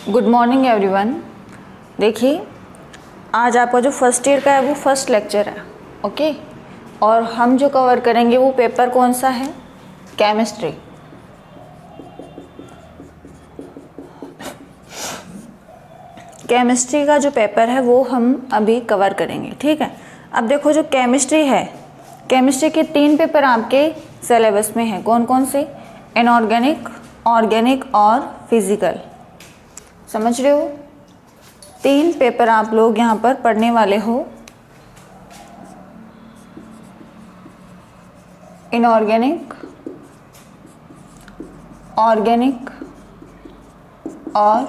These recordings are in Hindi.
Good morning everyone. देखिए, आज आपका जो फर्स्ट ईयर का है वो फर्स्ट लेक्चर है, ओके। और हम जो कवर करेंगे वो पेपर कौन सा है? केमिस्ट्री। केमिस्ट्री का जो पेपर है वो हम अभी कवर करेंगे, ठीक है। अब देखो, जो केमिस्ट्री है, केमिस्ट्री के 3 पेपर आपके सिलेबस में हैं। कौन कौन से? इनऑर्गेनिक, ऑर्गेनिक और फिजिकल। समझ रहे हो? 3 पेपर आप लोग यहाँ पर पढ़ने वाले हो। इनऑर्गेनिक, ऑर्गेनिक और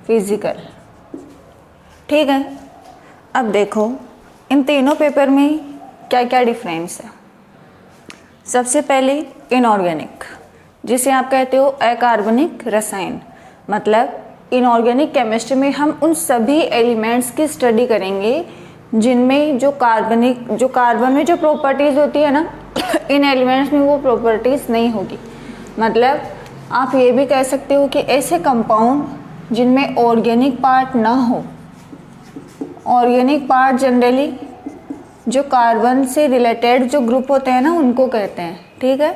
फिजिकल, ठीक है। अब देखो, इन तीनों पेपर में क्या क्या डिफरेंस है। सबसे पहले इनऑर्गेनिक, जिसे आप कहते हो अकार्बनिक रसायन। मतलब इनऑर्गेनिक केमिस्ट्री में हम उन सभी एलिमेंट्स की स्टडी करेंगे जिनमें जो कार्बन में जो प्रॉपर्टीज़ होती है ना, इन एलिमेंट्स में वो प्रॉपर्टीज़ नहीं होगी। मतलब आप ये भी कह सकते हो कि ऐसे कंपाउंड जिनमें ऑर्गेनिक पार्ट ना हो। ऑर्गेनिक पार्ट जनरली जो कार्बन से रिलेटेड जो ग्रुप होते हैं ना, उनको कहते हैं, ठीक है।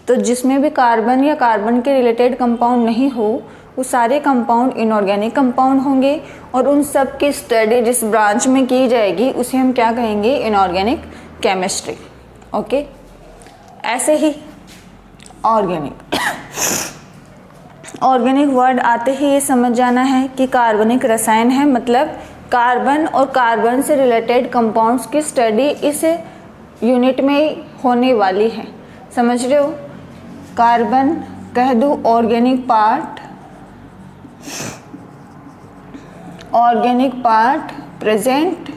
तो जिसमें भी कार्बन या कार्बन के रिलेटेड कंपाउंड नहीं हो, वो सारे कंपाउंड इनऑर्गेनिक कंपाउंड होंगे। और उन सब की स्टडी जिस ब्रांच में की जाएगी उसे हम क्या कहेंगे? Inorganic chemistry, okay. ऐसे ही ऑर्गेनिक ऑर्गेनिक वर्ड आते ही ये समझ जाना है कि कार्बनिक रसायन है। मतलब कार्बन और कार्बन से रिलेटेड कंपाउंड्स की स्टडी इस यूनिट में होने वाली है। समझ रहे हो? कार्बन कह दूँ organic part, organic part present.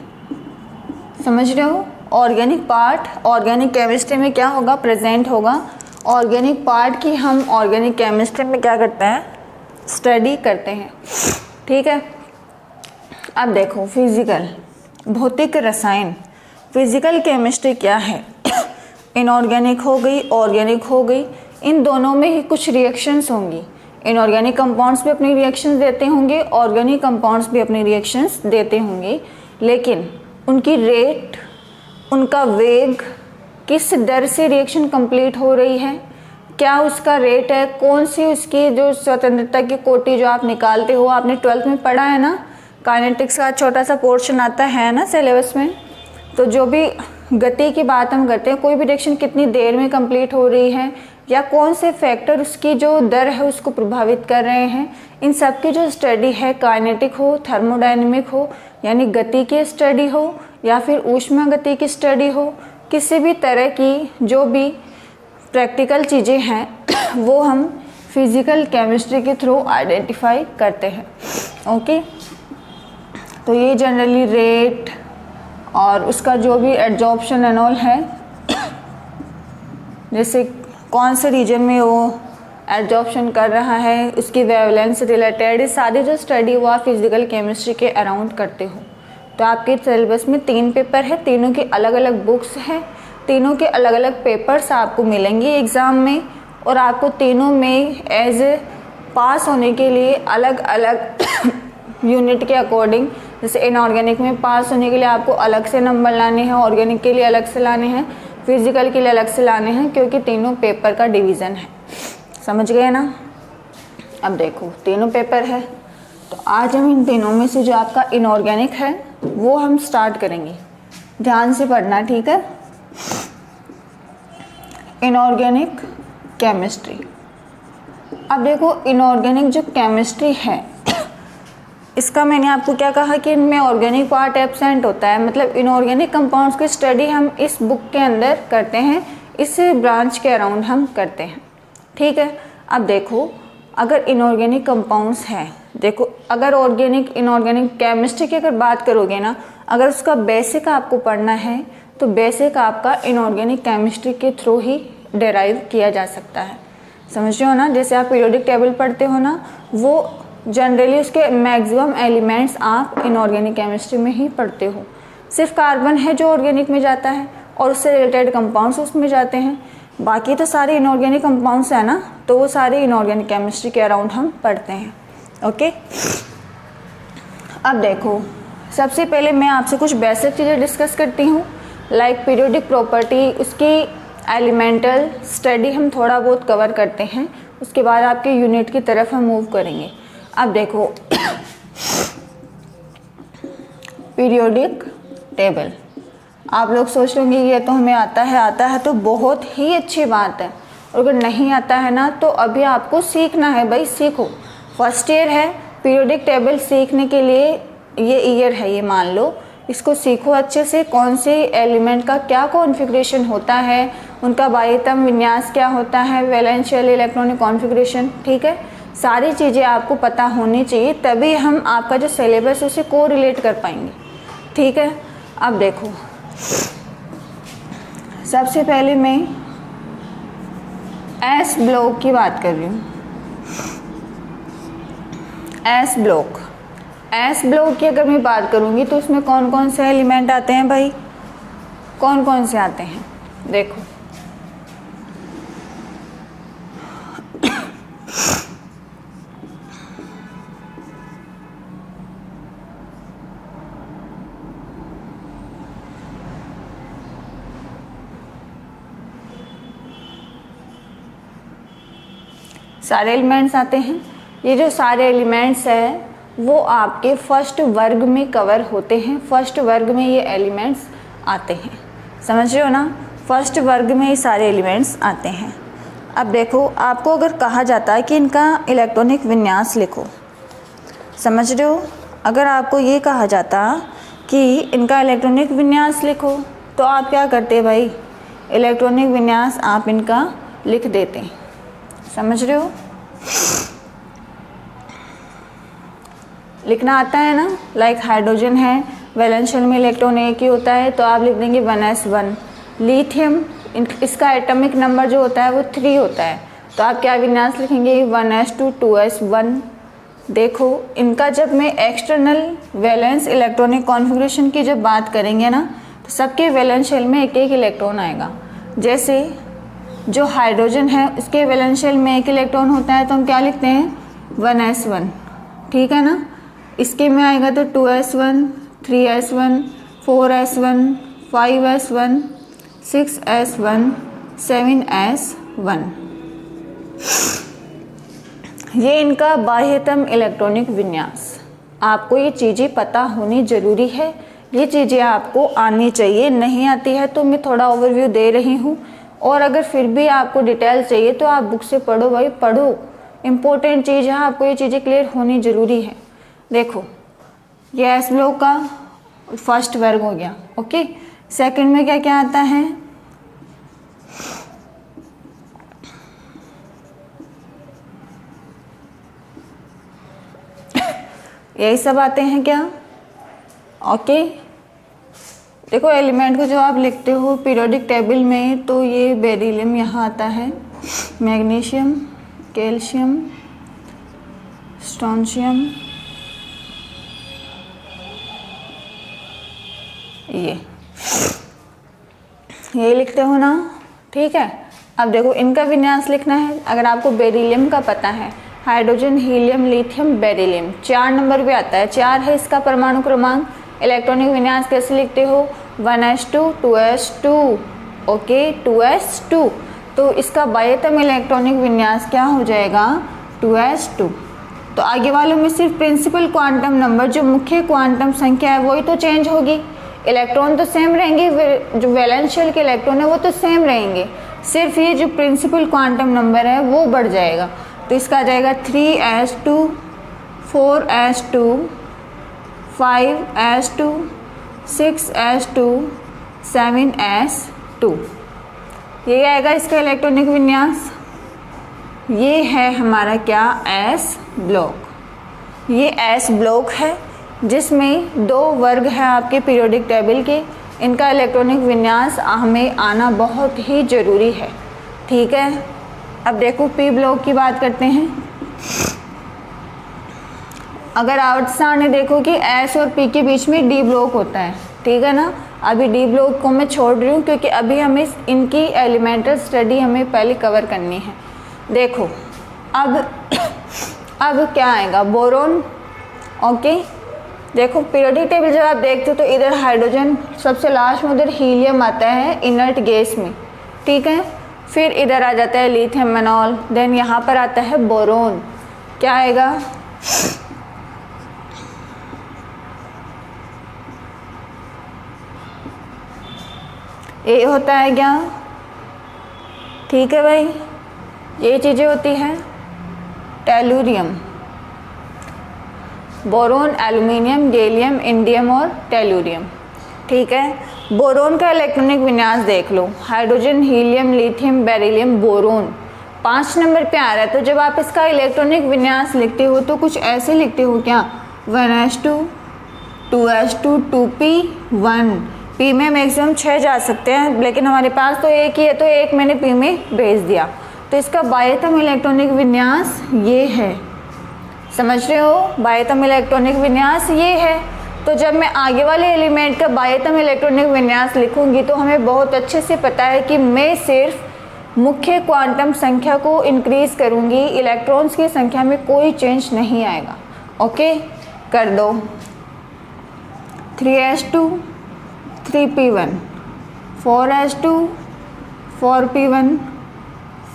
समझ रहे हो? ऑर्गेनिक पार्ट ऑर्गेनिक केमिस्ट्री में क्या होगा? प्रेजेंट होगा। ऑर्गेनिक पार्ट की हम ऑर्गेनिक केमिस्ट्री में क्या करते हैं? स्टडी करते हैं, ठीक है। अब देखो, फिजिकल, भौतिक रसायन। फिजिकल केमिस्ट्री क्या है? इनऑर्गेनिक हो गई, ऑर्गेनिक हो गई, इन दोनों में ही कुछ रिएक्शंस होंगी। इनऑर्गेनिक कंपाउंड्स भी अपनी रिएक्शंस देते होंगे, ऑर्गेनिक कंपाउंड्स भी अपनी रिएक्शंस देते होंगे, लेकिन उनकी रेट, उनका वेग, किस दर से रिएक्शन कंप्लीट हो रही है, क्या उसका रेट है, कौन सी उसकी जो स्वतंत्रता की कोटि जो आप निकालते हो, आपने 12th में पढ़ा है ना, काइनेटिक्स का छोटा सा पोर्शन आता है ना सिलेबस में। तो जो भी गति की बात हम करते हैं, कोई भी रिएक्शन कितनी देर में कंप्लीट हो रही है, या कौन से फैक्टर उसकी जो दर है उसको प्रभावित कर रहे हैं, इन सब की जो स्टडी है, काइनेटिक हो, थर्मोडायनेमिक हो यानी गति की स्टडी हो, या फिर ऊष्मा गति की स्टडी हो, किसी भी तरह की जो भी प्रैक्टिकल चीज़ें हैं वो हम फिजिकल केमिस्ट्री के थ्रू आइडेंटिफाई करते हैं, ओके। तो ये जनरली रेट और उसका जो भी एड्जॉर्प्शन एंड ऑल है, जैसे कौन से रीजन में वो एड्जॉर्प्शन कर रहा है, उसकी वेवलेंस से रिलेटेड, ये सारी जो स्टडी वो आप फिजिकल केमिस्ट्री के अराउंड करते हो। तो आपके सिलेबस में 3 पेपर है, तीनों की अलग अलग बुक्स हैं, तीनों के अलग अलग पेपर्स आपको मिलेंगे एग्ज़ाम में। और आपको तीनों में एज पास होने के लिए अलग अलग यूनिट के अकॉर्डिंग, जैसे इनऑर्गेनिक में पास होने के लिए आपको अलग से नंबर लाने हैं, ऑर्गेनिक के लिए अलग से लाने हैं, फिजिकल के लिए अलग से लाने हैं, क्योंकि तीनों पेपर का डिवीज़न है। समझ गए ना? अब देखो, तीनों पेपर है, तो आज हम इन तीनों में से जो आपका इनऑर्गेनिक है वो हम स्टार्ट करेंगे। ध्यान से पढ़ना, ठीक है। Inorganic chemistry. अब देखो, इनऑर्गेनिक जो केमिस्ट्री है, इसका मैंने आपको क्या कहा कि इनमें ऑर्गेनिक पार्ट एब्सेंट होता है। मतलब इनऑर्गेनिक कंपाउंड्स की स्टडी हम इस बुक के अंदर करते हैं, इस ब्रांच के अराउंड हम करते हैं, ठीक है। अब देखो, अगर इनऑर्गेनिक कंपाउंड्स हैं, देखो अगर ऑर्गेनिक इनऑर्गेनिक केमिस्ट्री की अगर बात करोगे ना, अगर उसका बेसिक आपको पढ़ना है तो बेसिक आपका इनऑर्गेनिक केमिस्ट्री के थ्रू ही डेराइव किया जा सकता है। समझ रहे हो ना? जैसे आप पीरियोडिक टेबल पढ़ते हो ना, वो जनरली उसके मैक्सिमम एलिमेंट्स आप इनऑर्गेनिक केमिस्ट्री में ही पढ़ते हो। सिर्फ कार्बन है जो ऑर्गेनिक में जाता है और उससे रिलेटेड कंपाउंड्स उसमें जाते हैं। बाकी तो सारे इनऑर्गेनिक कंपाउंड्स है ना, तो वो सारे इनऑर्गेनिक केमिस्ट्री के अराउंड हम पढ़ते हैं। ओके। अब देखो, सबसे पहले मैं आपसे कुछ बेसिक चीज़ें डिस्कस करती हूँ, लाइक पीरियोडिक प्रॉपर्टी, उसकी एलिमेंटल स्टडी हम थोड़ा बहुत कवर करते हैं, उसके बाद आपके यूनिट की तरफ हम मूव करेंगे। अब देखो पीरियोडिक टेबल, आप लोग सोच लेंगे ये तो हमें आता है तो बहुत ही अच्छी बात है, और अगर नहीं आता है ना तो अभी आपको सीखना है भाई, सीखो। फर्स्ट ईयर है, पीरियोडिक टेबल सीखने के लिए ये ईयर है, ये मान लो, इसको सीखो अच्छे से, कौन से एलिमेंट का क्या कॉन्फ़िगरेशन होता है, उनका बाह्यतम विन्यास क्या होता है, वैलेंशियल इलेक्ट्रॉनिक कॉन्फ़िगरेशन, ठीक है, सारी चीज़ें आपको पता होनी चाहिए, तभी हम आपका जो सिलेबस उसे को रिलेट कर पाएंगे, ठीक है। अब देखो, सबसे पहले मैं एस ब्लॉक की बात कर रही हूँ। एस ब्लॉक की अगर मैं बात करूँगी तो उसमें कौन कौन से एलिमेंट आते हैं भाई, कौन कौन से आते हैं, देखो सारे एलिमेंट्स आते हैं। ये जो सारे एलिमेंट्स हैं वो आपके फर्स्ट वर्ग में कवर होते हैं, फर्स्ट वर्ग में ये एलिमेंट्स आते हैं, समझ रहे हो ना, फर्स्ट वर्ग में ये सारे एलिमेंट्स आते हैं। अब देखो, आपको अगर कहा जाता है कि इनका इलेक्ट्रॉनिक विन्यास लिखो, समझ रहे हो, अगर आपको ये कहा जाता कि इनका इलेक्ट्रॉनिक विन्यास लिखो तो आप क्या करते भाई, इलेक्ट्रॉनिक विन्यास आप इनका लिख देते, समझ रहे हो, लिखना आता है ना, लाइक हाइड्रोजन है, वैलेंशियल में इलेक्ट्रॉन एक ही होता है तो आप लिख देंगे 1s1। लिथियम, इसका एटॉमिक नंबर जो होता है वो 3 होता है, तो आप क्या विन्यास लिखेंगे 1s2 2s1। देखो, इनका जब मैं एक्सटर्नल वैलेंस इलेक्ट्रॉनिक कॉन्फ़िगरेशन की जब बात करेंगे ना तो सबके वैलेंशियल में एक एक इलेक्ट्रॉन आएगा। जैसे जो हाइड्रोजन है उसके वैलेंशियल में एक इलेक्ट्रॉन होता है तो हम क्या लिखते हैं 1s1, ठीक है ना। इसके में आएगा तो 2s1 3s1 4s1 5s1 6s1 7s1। ये इनका बाह्यतम इलेक्ट्रॉनिक विन्यास, आपको ये चीज़ें पता होनी ज़रूरी है, ये चीज़ें आपको आनी चाहिए, नहीं आती है तो मैं थोड़ा ओवरव्यू दे रही हूँ, और अगर फिर भी आपको डिटेल चाहिए तो आप बुक से पढ़ो भाई, पढ़ो, इम्पोर्टेंट चीज़ है, आपको ये चीज़ें क्लियर होनी ज़रूरी है। देखो, ये एस ब्लॉक का फर्स्ट वर्ग हो गया, ओके। सेकंड में क्या क्या आता है, यही सब आते हैं क्या, ओके। देखो, एलिमेंट को जो आप लिखते हो पीरियोडिक टेबल में तो ये बेरिलियम यहाँ आता है, मैग्नीशियम, कैल्शियम, स्ट्रोंशियम, ये लिखते हो ना, ठीक है। अब देखो, इनका विन्यास लिखना है, अगर आपको बेरिलियम का पता है, hydrogen, helium, lithium, beryllium 4 number पे आता है, 4 है इसका परमाणु क्रमांक। इलेक्ट्रॉनिक विन्यास कैसे लिखते हो 1s2 2s2, ओके 2s2, तो इसका बाह्यतम इलेक्ट्रॉनिक विन्यास क्या हो जाएगा 2s2। तो आगे वालों में सिर्फ प्रिंसिपल क्वांटम नंबर, जो मुख्य क्वांटम संख्या है वही तो चेंज होगी, इलेक्ट्रॉन तो सेम रहेंगे, जो वैलेंशियल के इलेक्ट्रॉन है वो तो सेम रहेंगे, सिर्फ ये जो प्रिंसिपल क्वांटम नंबर है वो बढ़ जाएगा। तो इसका आ जाएगा 3s2 4s2 5s2 6s2 7s2, ये आएगा इसका इलेक्ट्रॉनिक विन्यास। ये है हमारा क्या एस ब्लॉक, ये एस ब्लॉक है जिसमें 2 वर्ग है आपके पीरियोडिक टेबल के, इनका इलेक्ट्रॉनिक विन्यास हमें आना बहुत ही ज़रूरी है, ठीक है। अब देखो पी ब्लॉक की बात करते हैं। अगर आउट सामने देखो कि एस और पी के बीच में डी ब्लॉक होता है, ठीक है ना। अभी डी ब्लॉक को मैं छोड़ रही हूँ क्योंकि अभी हमें इनकी एलिमेंटल स्टडी हमें पहले कवर करनी है। देखो, अब क्या आएगा, बोरोन। ओके, देखो पीरियोडिक टेबल जब आप देखते हो तो इधर हाइड्रोजन सबसे लास्ट में, उधर हीलियम आता है इनर्ट गैस में, ठीक है। फिर इधर आ जाता है लिथियम मेनॉल, देन यहाँ पर आता है बोरोन। क्या आएगा, ए होता है क्या, ठीक है भाई, ये चीज़ें होती हैं। Tellurium, boron, aluminium, gallium, indium और टेलुरियम, ठीक है। बोरोन का इलेक्ट्रॉनिक विन्यास देख लो, hydrogen, helium, lithium, beryllium, boron 5 number पे आ रहा है। तो जब आप इसका इलेक्ट्रॉनिक विन्यास लिखते हो तो कुछ ऐसे लिखते हो क्या, 1s2, 2s2, 2p1। पी में मैक्सिमम 6 जा सकते हैं, लेकिन हमारे पास तो एक ही है तो एक मैंने पी में भेज दिया। तो इसका बाह्यतम इलेक्ट्रॉनिक विन्यास ये है, समझ रहे हो, बाह्यतम इलेक्ट्रॉनिक विन्यास ये है। तो जब मैं आगे वाले एलिमेंट का बाह्यतम इलेक्ट्रॉनिक विन्यास लिखूंगी तो हमें बहुत अच्छे से पता है कि मैं सिर्फ मुख्य क्वांटम संख्या को इंक्रीज करूंगी, इलेक्ट्रॉन्स की संख्या में कोई चेंज नहीं आएगा। ओके, कर दो। 3s2, 3p1, 4s2, 4p1,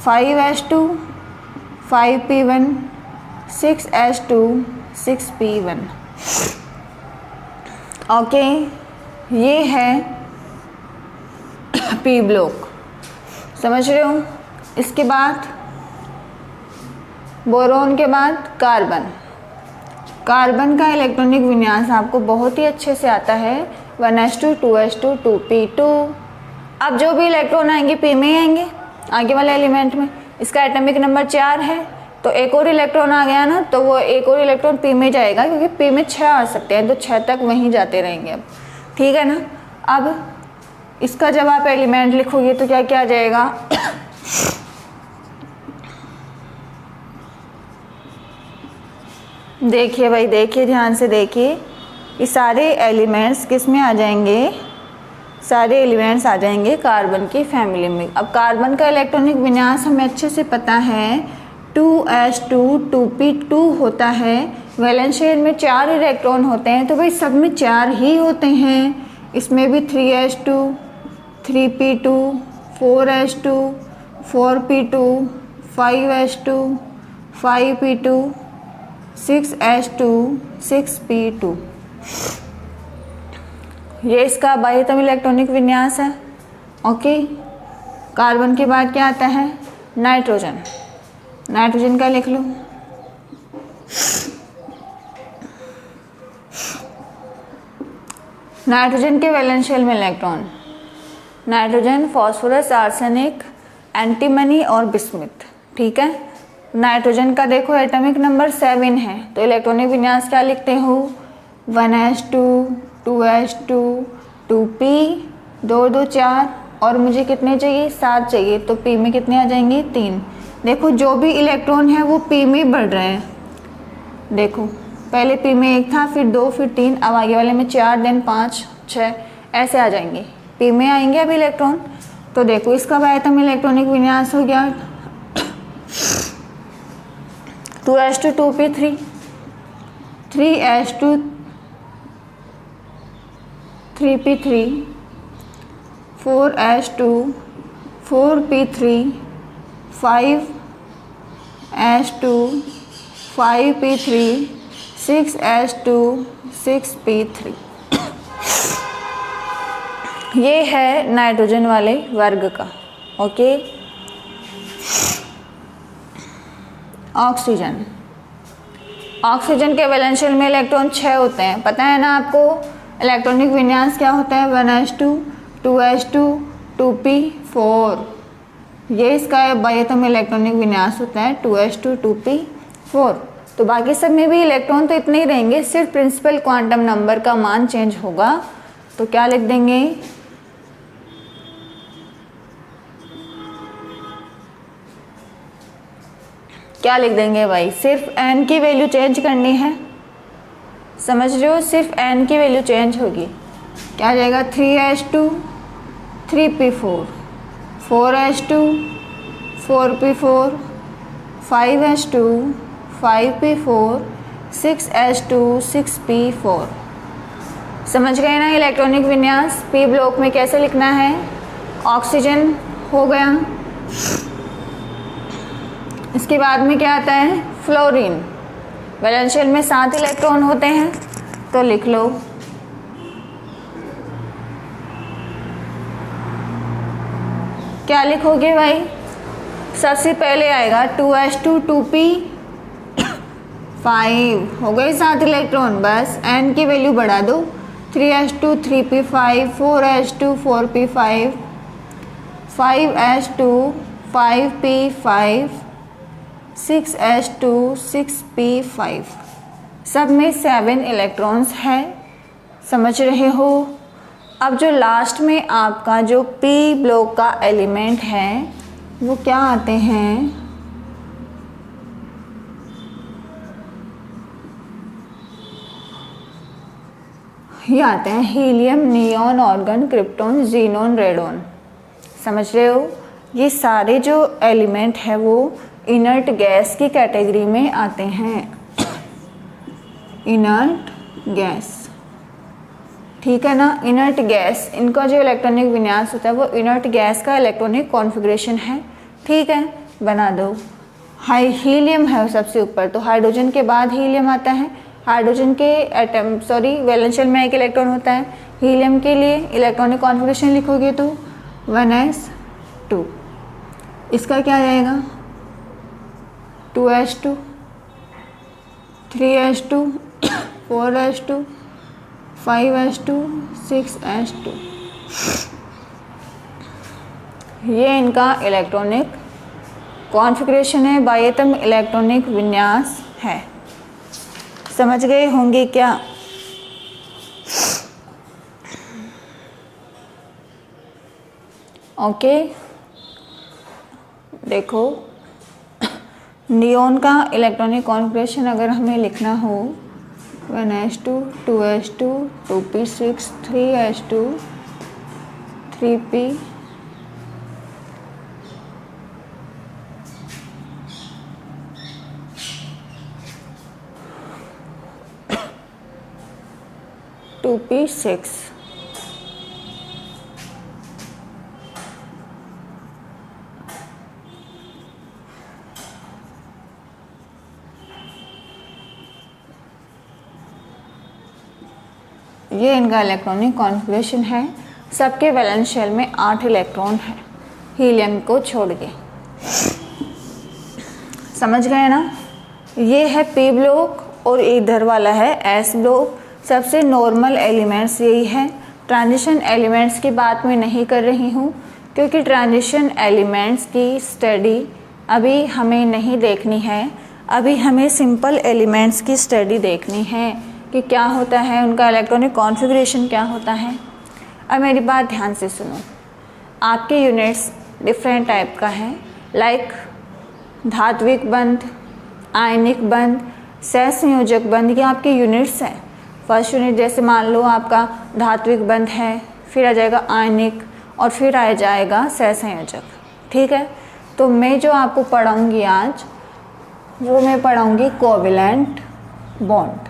5s2, 5p1, 6s2, 6p1। Okay, ये है पी ब्लॉक, समझ रहे हो। इसके बाद बोरोन के बाद कार्बन। कार्बन का इलेक्ट्रॉनिक विन्यास आपको बहुत ही अच्छे से आता है, 1s2, 2s2, 2p2। अब जो भी इलेक्ट्रॉन आएंगे पी में ही आएंगे आगे वाले एलिमेंट में। इसका एटॉमिक नंबर 4 है, तो एक और इलेक्ट्रॉन आ गया ना, तो वो एक और इलेक्ट्रॉन पी में जाएगा, क्योंकि पी में 6 आ सकते हैं, तो 6 तक वहीं जाते रहेंगे अब, ठीक है ना। अब इसका जब आप एलिमेंट लिखोगे तो क्या क्या आ जाएगा, देखिए भाई, देखिए ध्यान से देखिए, ये सारे एलिमेंट्स किस में आ जाएंगे, सारे एलिमेंट्स आ जाएंगे कार्बन की फैमिली में। अब कार्बन का इलेक्ट्रॉनिक विन्यास हमें अच्छे से पता है, 2s2, 2p2 होता है। वैलेंस शेल में 4 इलेक्ट्रॉन होते हैं, तो भाई सब में 4 ही होते हैं। इसमें भी 3s2, 3p2, 4s2, 4p2, 5s2, 5p2, 6s2, 6p2। ये इसका बाह्यतम इलेक्ट्रॉनिक विन्यास है। ओके, कार्बन के बाद क्या आता है, नाइट्रोजन। नाइट्रोजन का लिख लो, नाइट्रोजन के वैलेंस शेल में electron, nitrogen, phosphorus, arsenic, antimony और बिस्मुथ, ठीक है। नाइट्रोजन का देखो एटॉमिक नंबर 7 है, तो इलेक्ट्रॉनिक विन्यास क्या लिखते हो, 1s2, 2s2, 2p, 2 2 4, और मुझे कितने चाहिए, 7 चाहिए, तो p में कितने आ जाएंगे, 3। देखो जो भी इलेक्ट्रॉन है वो p में बढ़ रहे हैं, देखो पहले p में 1 था, फिर 2, फिर 3, अब आगे वाले में 4, देन 5, 6 ऐसे आ जाएंगे, p में आएंगे अब इलेक्ट्रॉन। तो देखो इसका बाह्यतम इलेक्ट्रॉनिक विन्यास हो गया 2s2, 2p3, 3s2, 3p3, 4s2, 4p3, 5s2, 5p3, 6s2, 6p3। ये है नाइट्रोजन वाले वर्ग का। Okay, oxygen. ऑक्सीजन के वैलेंस शेल में इलेक्ट्रॉन 6 होते हैं, पता है ना आपको। इलेक्ट्रॉनिक विन्यास क्या होता है, 1s2, 2s2, 2p4। ये इसका बाह्यतम इलेक्ट्रॉनिक विन्यास होता है 2s2, 2p4। तो बाकी सब में भी इलेक्ट्रॉन तो इतने ही रहेंगे, सिर्फ प्रिंसिपल क्वांटम नंबर का मान चेंज होगा। तो क्या लिख देंगे, क्या लिख देंगे भाई, सिर्फ n की वैल्यू चेंज करनी है, समझ रहे हो, सिर्फ n की वैल्यू चेंज होगी। क्या आ जाएगा, 3s2, 3p4, 4s2, 4p4, 5s2, 5p4 6s2 6p4। समझ गए ना इलेक्ट्रॉनिक विन्यास? पी ब्लॉक में कैसे लिखना है? ऑक्सीजन हो गया, इसके बाद में क्या आता है? फ्लोरीन। वैलेंशियल में 7 इलेक्ट्रॉन होते हैं, तो लिख लो क्या लिखोगे भाई? सबसे पहले आएगा 2s2 2p5, हो गए 7 इलेक्ट्रॉन। बस n की वैल्यू बढ़ा दो, 3s2 3p5, 4s2 4p5, 5s2 5p5, 6s2 6p5, सब में 7 इलेक्ट्रॉन्स है। समझ रहे हो? अब जो लास्ट में आपका जो पी ब्लॉक का एलिमेंट है वो क्या आते हैं? ये आते हैं helium, neon, organ, krypton, xenon, radon. समझ रहे हो? ये सारे जो एलिमेंट है वो इनर्ट गैस की कैटेगरी में आते हैं। इनर्ट गैस, ठीक है ना? इनर्ट गैस, इनका जो इलेक्ट्रॉनिक विन्यास होता है वो इनर्ट गैस का इलेक्ट्रॉनिक कॉन्फ़िगरेशन है। ठीक है, बना दो। हीलियम है सबसे ऊपर, तो हाइड्रोजन के बाद हीलियम आता है। हाइड्रोजन के एटम वैलेंशियल में एक इलेक्ट्रॉन होता है। हीलियम के लिए इलेक्ट्रॉनिक कॉन्फ़िगरेशन लिखोगे तो 1s2, इसका क्या जाएगा? 2s2 3s2 4s2 5s2 6s2। ये इनका इलेक्ट्रॉनिक कॉन्फ़िगरेशन है, बाह्यतम इलेक्ट्रॉनिक विन्यास है। समझ गए होंगे क्या? ओके, देखो नियॉन का इलेक्ट्रॉनिक कॉन्फ़िगरेशन अगर हमें लिखना हो 1s2 2s2 2p6 3s2 3p 2p6, ये इनका इलेक्ट्रॉनिक कॉन्फ़िगरेशन है। सबके वैलेंशियल में 8 इलेक्ट्रॉन है, हीलियम को छोड़ के। समझ गए ना? ये है पी ब्लॉक और इधर वाला है एस ब्लॉक। सबसे नॉर्मल एलिमेंट्स यही है। ट्रांजिशन एलिमेंट्स की बात मैं नहीं कर रही हूँ, क्योंकि ट्रांजिशन एलिमेंट्स की स्टडी अभी हमें नहीं देखनी है। अभी हमें सिंपल एलिमेंट्स की स्टडी देखनी है कि क्या होता है, उनका इलेक्ट्रॉनिक कॉन्फ़िगरेशन क्या होता है। अब मेरी बात ध्यान से सुनो। आपके यूनिट्स डिफरेंट टाइप का है, लाइक धात्विक बंध, आयनिक बंध, सहसंयोजक बंध, ये आपके यूनिट्स हैं। फर्स्ट यूनिट जैसे मान लो आपका धात्विक बंध है, फिर आ जाएगा आयनिक और फिर आ जाएगा सहसंयोजक। ठीक है, तो मैं जो आपको पढ़ाऊँगी आज वो मैं पढ़ाऊँगी कोवेलेंट बॉन्ड।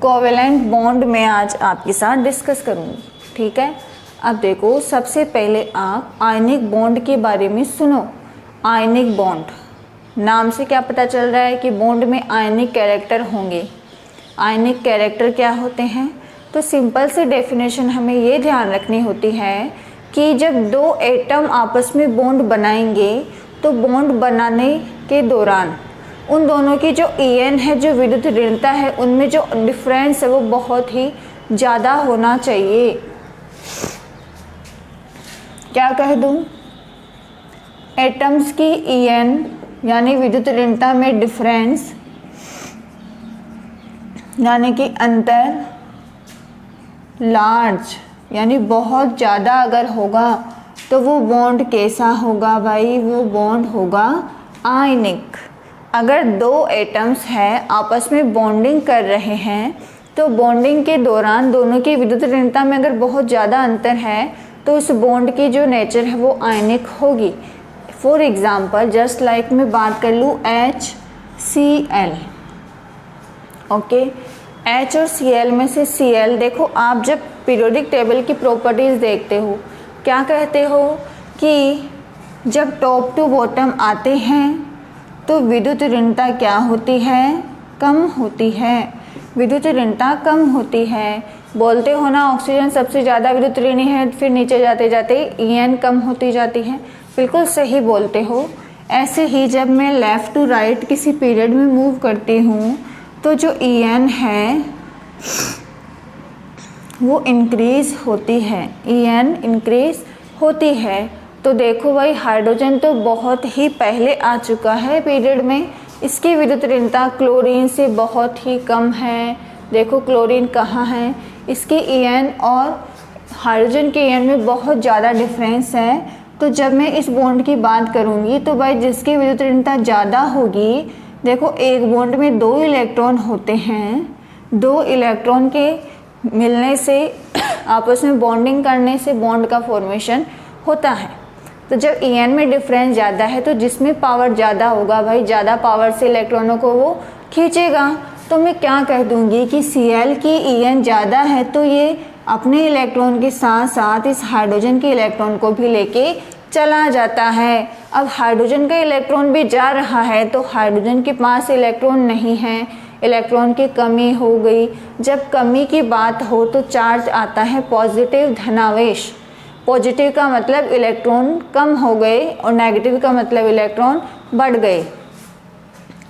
कोवेलेंट बॉन्ड में आज आपके साथ डिस्कस करूँगी। ठीक है, अब देखो सबसे पहले आप आयनिक बॉन्ड के बारे में सुनो। आयनिक बॉन्ड, नाम से क्या पता चल रहा है कि बॉन्ड में आयनिक कैरेक्टर होंगे। आयनिक कैरेक्टर क्या होते हैं? तो सिंपल से डेफिनेशन हमें ये ध्यान रखनी होती है कि जब दो एटम आपस में बॉन्ड बनाएंगे तो बॉन्ड बनाने के दौरान उन दोनों की जो EN है, जो विद्युत ऋणता है, उनमें जो डिफरेंस है वो बहुत ही ज़्यादा होना चाहिए। क्या कह दूँ? एटम्स की EN यानी विद्युत ऋणता में डिफरेंस यानी कि अंतर लार्ज यानी बहुत ज़्यादा अगर होगा तो वो बॉन्ड कैसा होगा भाई? वो बॉन्ड होगा आयनिक। अगर दो एटम्स हैं आपस में बॉन्डिंग कर रहे हैं तो बॉन्डिंग के दौरान दोनों की विद्युत ऋणता में अगर बहुत ज़्यादा अंतर है तो उस बॉन्ड की जो नेचर है वो आयनिक होगी। फॉर एग्ज़ाम्पल जस्ट लाइक मैं बात कर लूँ HCl, ओके। H और Cl में से Cl, देखो आप जब पीरियोडिक टेबल की प्रॉपर्टीज़ देखते हो क्या कहते हो कि जब टॉप टू बॉटम आते हैं तो विद्युत ऋणता क्या होती है, कम होती है, विद्युत ऋणता कम होती है। बोलते हो ना ऑक्सीजन सबसे ज़्यादा विद्युत ऋणी है, फिर नीचे जाते जाते En कम होती जाती है, बिल्कुल सही बोलते हो। ऐसे ही जब मैं लेफ़्ट टू राइट किसी पीरियड में मूव करती हूँ तो जो En है वो इंक्रीज़ होती है, En इंक्रीज़ होती है। तो देखो भाई हाइड्रोजन तो बहुत ही पहले आ चुका है पीरियड में, इसकी विद्युत ऋणता क्लोरीन से बहुत ही कम है। देखो क्लोरीन कहाँ है, इसकी En और हाइड्रोजन के En में बहुत ज़्यादा डिफरेंस है। तो जब मैं इस बॉन्ड की बात करूँगी तो भाई जिसकी विद्युत ऋणता ज़्यादा होगी, देखो एक बॉन्ड में 2 इलेक्ट्रॉन होते हैं, 2 इलेक्ट्रॉन के मिलने से आपस में बॉन्डिंग करने से बॉन्ड का फॉर्मेशन होता है। तो जब En में डिफरेंस ज़्यादा है तो जिसमें पावर ज़्यादा होगा भाई ज़्यादा पावर से इलेक्ट्रॉनों को वो खींचेगा। तो मैं क्या कह दूँगी कि Cl की En ज़्यादा है तो ये अपने इलेक्ट्रॉन के साथ साथ इस हाइड्रोजन के इलेक्ट्रॉन को भी लेके चला जाता है। अब हाइड्रोजन का इलेक्ट्रॉन भी जा रहा है तो हाइड्रोजन के पास इलेक्ट्रॉन नहीं है, इलेक्ट्रॉन की कमी हो गई। जब कमी की बात हो तो चार्ज आता है पॉजिटिव धनावेश। पॉजिटिव का मतलब इलेक्ट्रॉन कम हो गए और नेगेटिव का मतलब इलेक्ट्रॉन बढ़ गए।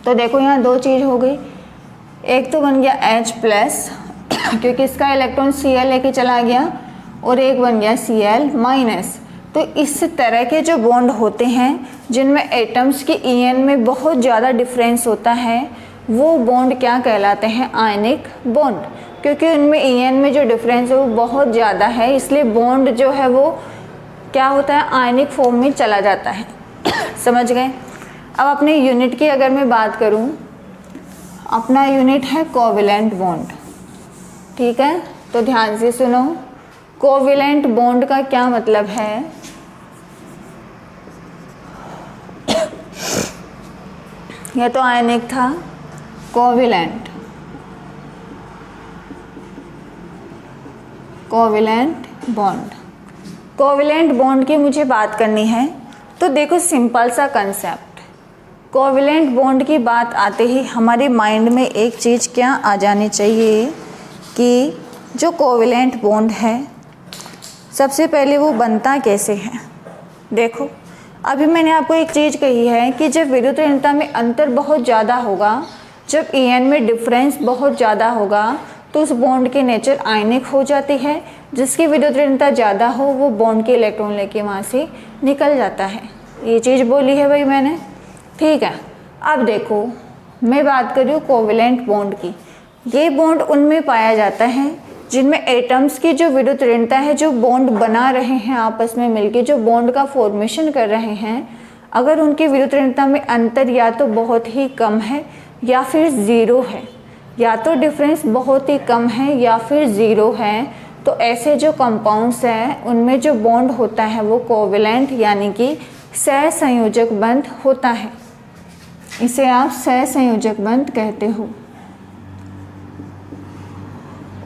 तो देखो यहाँ 2 चीज़ हो गई, एक तो बन गया H प्लस क्योंकि इसका इलेक्ट्रॉन Cl लेके चला गया, और एक बन गया Cl माइनस। तो इस तरह के जो बॉन्ड होते हैं जिनमें एटम्स की En में बहुत ज़्यादा डिफरेंस होता है वो बॉन्ड क्या कहलाते हैं, आयनिक बॉन्ड। क्योंकि उनमें En में जो डिफरेंस है वो बहुत ज़्यादा है, इसलिए बॉन्ड जो है वो क्या होता है, आयनिक फॉर्म में चला जाता है। समझ गए। अब अपने यूनिट की अगर मैं बात करूं, अपना यूनिट है कोवेलेंट बॉन्ड, ठीक है। तो ध्यान से सुनो, कोवेलेंट बॉन्ड का क्या मतलब है। यह तो आयनिक था, covalent, covalent bond. Covalent bond की मुझे बात करनी है तो देखो सिंपल सा कंसेप्ट, कोवेलेंट बॉन्ड की बात आते ही हमारे माइंड में एक चीज़ क्या आ जानी चाहिए कि जो कोवेलेंट बॉन्ड है सबसे पहले वो बनता कैसे है। देखो अभी मैंने आपको एक चीज़ कही है कि जब विद्युत ऋणता में अंतर बहुत ज़्यादा होगा, जब En में डिफरेंस बहुत ज़्यादा होगा तो उस बॉन्ड की नेचर आयनिक हो जाती है। जिसकी विद्युत ऋणता ज़्यादा हो वो बॉन्ड के इलेक्ट्रॉन लेके वहाँ से निकल जाता है। ये चीज़ बोली है भाई मैंने, ठीक है। अब देखो मैं बात कर रही हूँ कोवेलेंट बॉन्ड की। ये बॉन्ड उनमें पाया जाता है जिनमें एटम्स की जो विद्युत ऋणता है, जो बॉन्ड बना रहे हैं आपस में मिलके, जो बॉन्ड का फॉर्मेशन कर रहे हैं, अगर उनकी विद्युत ऋणता में अंतर या तो बहुत ही कम है या फिर ज़ीरो है, या तो डिफरेंस बहुत ही कम है या फिर ज़ीरो है, तो ऐसे जो कंपाउंड्स हैं उनमें जो बॉन्ड होता है वो कोवेलेंट यानी कि सहसंयोजक बंध होता है। इसे आप सहसंयोजक बंध कहते हो।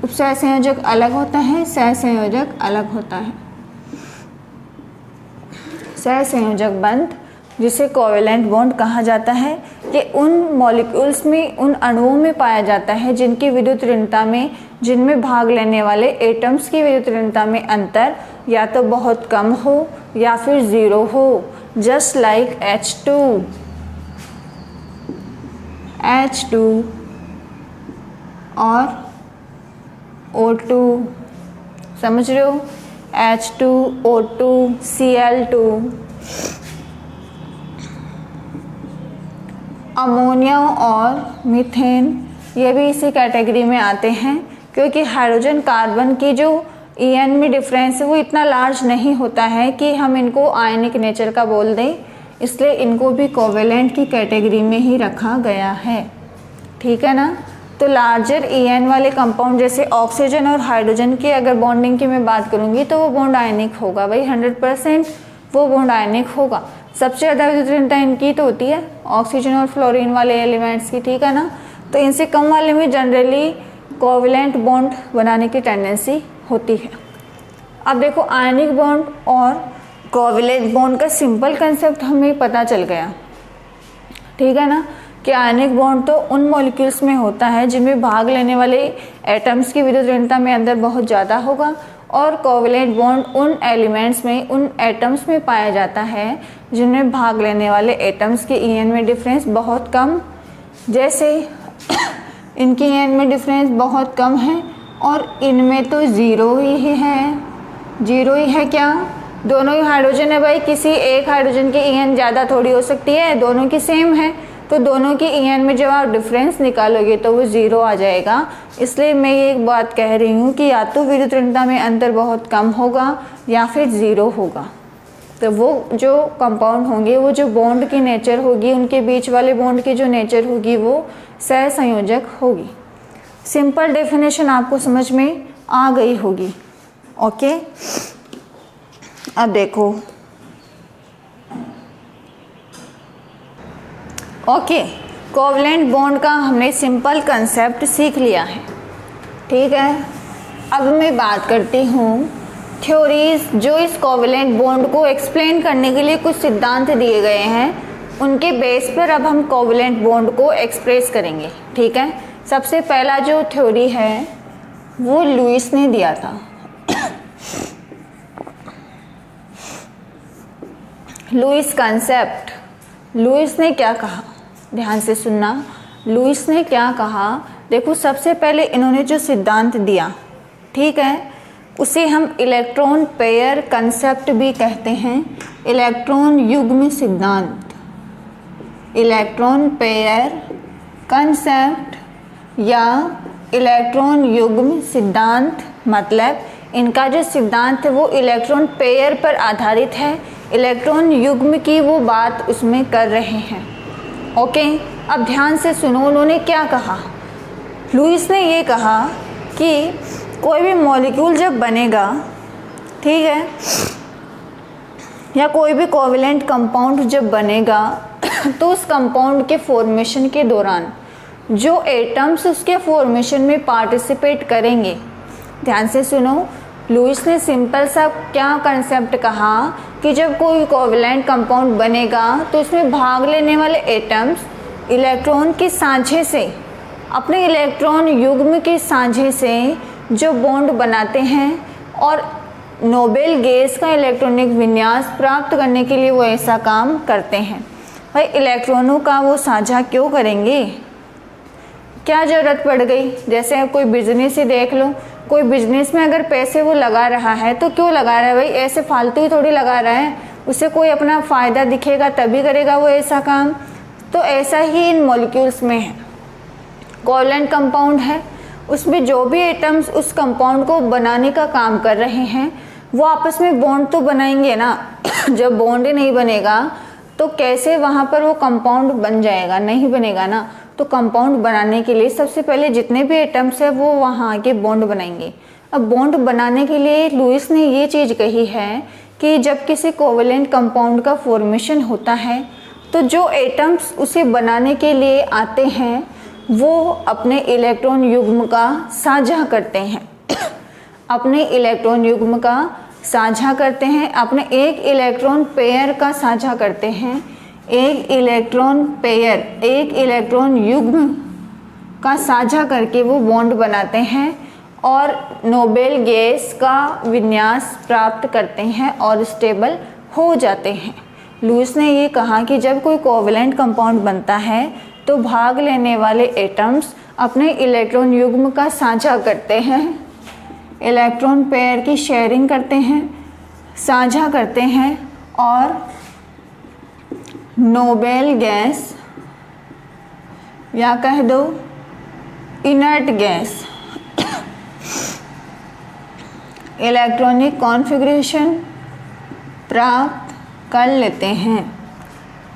उपसहसंयोजक अलग होता है, सहसंयोजक अलग होता है। सहसंयोजक बंध जिसे कोवेलेंट बॉन्ड कहा जाता है, ये उन मॉलिक्यूल्स में, उन अणुओं में पाया जाता है जिनकी विद्युत ऋणता में, जिनमें भाग लेने वाले एटम्स की विद्युत ऋणता में अंतर या तो बहुत कम हो या फिर ज़ीरो हो। जस्ट लाइक H2 और O2, समझ रहे हो, H2, O2, Cl2, अमोनिया और मीथेन, ये भी इसी कैटेगरी में आते हैं क्योंकि हाइड्रोजन कार्बन की जो En में डिफरेंस है वो इतना लार्ज नहीं होता है कि हम इनको आयनिक नेचर का बोल दें, इसलिए इनको भी कोवेलेंट की कैटेगरी में ही रखा गया है, ठीक है ना। तो लार्जर En वाले कंपाउंड जैसे ऑक्सीजन और हाइड्रोजन की अगर बॉन्डिंग की मैं बात करूँगी तो वो बॉन्ड आयनिक होगा भाई, 100% वो बॉन्ड आयनिक होगा। सबसे ज़्यादा विद्युत ऋणता इनकी तो होती है ऑक्सीजन और फ्लोरीन वाले एलिमेंट्स की, ठीक है ना। तो इनसे कम वाले में जनरली कोवैलेंट बॉन्ड बनाने की टेंडेंसी होती है। अब देखो आयनिक बॉन्ड और कोवैलेंट बॉन्ड का सिंपल कंसेप्ट हमें पता चल गया, ठीक है ना, कि आयनिक बॉन्ड तो उन मॉलिक्यूल्स में होता है जिनमें भाग लेने वाले एटम्स की विद्युत ऋणता में अंदर बहुत ज़्यादा होगा, और कोवैलेंट बॉन्ड उन एलिमेंट्स में, उन एटम्स में पाया जाता है जिनमें भाग लेने वाले एटम्स के ईएन में डिफरेंस बहुत कम, जैसे इनके ईएन में डिफरेंस बहुत कम है और इनमें तो ज़ीरो ही है, ज़ीरो ही है। क्या दोनों ही हाइड्रोजन है भाई, किसी एक हाइड्रोजन की ईएन ज़्यादा थोड़ी हो सकती है, दोनों की सेम है, तो दोनों की ईएन में जब आप डिफरेंस निकालोगे तो वो ज़ीरो आ जाएगा। इसलिए मैं ये एक बात कह रही हूँ कि या तो विद्युत ऋणता में अंतर बहुत कम होगा या फिर ज़ीरो होगा। तो वो जो कंपाउंड होंगे, वो जो बॉन्ड की नेचर होगी, उनके बीच वाले बॉन्ड की जो नेचर होगी वो सहसंयोजक होगी। सिंपल डेफिनेशन आपको समझ में आ गई होगी। ओके, अब देखो, ओके, कोवैलेंट बॉन्ड का हमने सिंपल कंसेप्ट सीख लिया है, ठीक है। अब मैं बात करती हूँ थ्योरीज जो इस कोवैलेंट बॉन्ड को एक्सप्लेन करने के लिए कुछ सिद्धांत दिए गए हैं, उनके बेस पर अब हम कोवैलेंट बॉन्ड को एक्सप्रेस करेंगे, ठीक है। सबसे पहला जो थ्योरी है वो लुईस ने दिया था। लुईस कंसेप्ट, लुईस ने क्या कहा, ध्यान से सुनना। लुईस ने क्या कहा, देखो सबसे पहले इन्होंने जो सिद्धांत दिया, ठीक है, उसे हम इलेक्ट्रॉन पेयर कंसेप्ट भी कहते हैं, इलेक्ट्रॉन युग्म सिद्धांत, इलेक्ट्रॉन पेयर कंसेप्ट या इलेक्ट्रॉन युग्म सिद्धांत। मतलब इनका जो सिद्धांत है वो इलेक्ट्रॉन पेयर पर आधारित है, इलेक्ट्रॉन युग्म की वो बात उसमें कर रहे हैं। ओके, अब ध्यान से सुनो, उन्होंने क्या कहा। लुईस ने ये कहा कि कोई भी मॉलिक्यूल जब बनेगा, ठीक है, या कोई भी कोवैलेंट कंपाउंड जब बनेगा तो उस कंपाउंड के फॉर्मेशन के दौरान जो एटम्स उसके फॉर्मेशन में पार्टिसिपेट करेंगे, ध्यान से सुनो, लुईस ने सिंपल सा क्या कंसेप्ट कहा कि जब कोई कोवैलेंट कंपाउंड बनेगा तो उसमें भाग लेने वाले एटम्स इलेक्ट्रॉन के साझे से, अपने इलेक्ट्रॉन युग्म के साझे से जो बॉन्ड बनाते हैं और नोबेल गैस का इलेक्ट्रॉनिक विन्यास प्राप्त करने के लिए वो ऐसा काम करते हैं। भाई इलेक्ट्रॉनों का वो साझा क्यों करेंगे, क्या ज़रूरत पड़ गई। जैसे कोई बिजनेस ही देख लो, कोई बिजनेस में अगर पैसे वो लगा रहा है तो क्यों लगा रहा है भाई, ऐसे फालतू ही थोड़ी लगा रहा है, उसे कोई अपना फ़ायदा दिखेगा तभी करेगा वो ऐसा काम। तो ऐसा ही इन मॉलिक्यूल्स में है, कोवैलेंट कंपाउंड है, उसमें जो भी एटम्स उस कंपाउंड को बनाने का काम कर रहे हैं वो आपस में बॉन्ड तो बनाएंगे ना। जब बॉन्ड ही नहीं बनेगा तो कैसे वहाँ पर वो कंपाउंड बन जाएगा, नहीं बनेगा ना। तो कंपाउंड बनाने के लिए सबसे पहले जितने भी एटम्स है वो वहाँ आके बॉन्ड बनाएंगे। अब बॉन्ड बनाने के लिए लुईस ने ये चीज़ कही है कि जब किसी कोवैलेंट कंपाउंड का फॉर्मेशन होता है तो जो एटम्स उसे बनाने के लिए आते हैं वो अपने इलेक्ट्रॉन युग्म का साझा करते हैं, अपने इलेक्ट्रॉन युग्म का साझा करते हैं, अपने एक इलेक्ट्रॉन पेयर का साझा करते हैं, एक इलेक्ट्रॉन पेयर, एक इलेक्ट्रॉन युग्म का साझा करके वो बॉन्ड बनाते हैं और नोबेल गैस का विन्यास प्राप्त करते हैं और स्टेबल हो जाते हैं। लुईस ने ये कहा कि जब कोई कोवैलेंट कंपाउंड बनता है तो भाग लेने वाले एटम्स अपने इलेक्ट्रॉन युग्म का साझा करते हैं, इलेक्ट्रॉन पेयर की शेयरिंग करते हैं, साझा करते हैं और नोबेल गैस या कह दो इनर्ट गैस, इलेक्ट्रॉनिक कॉन्फ़िगरेशन प्राप्त कर लेते हैं।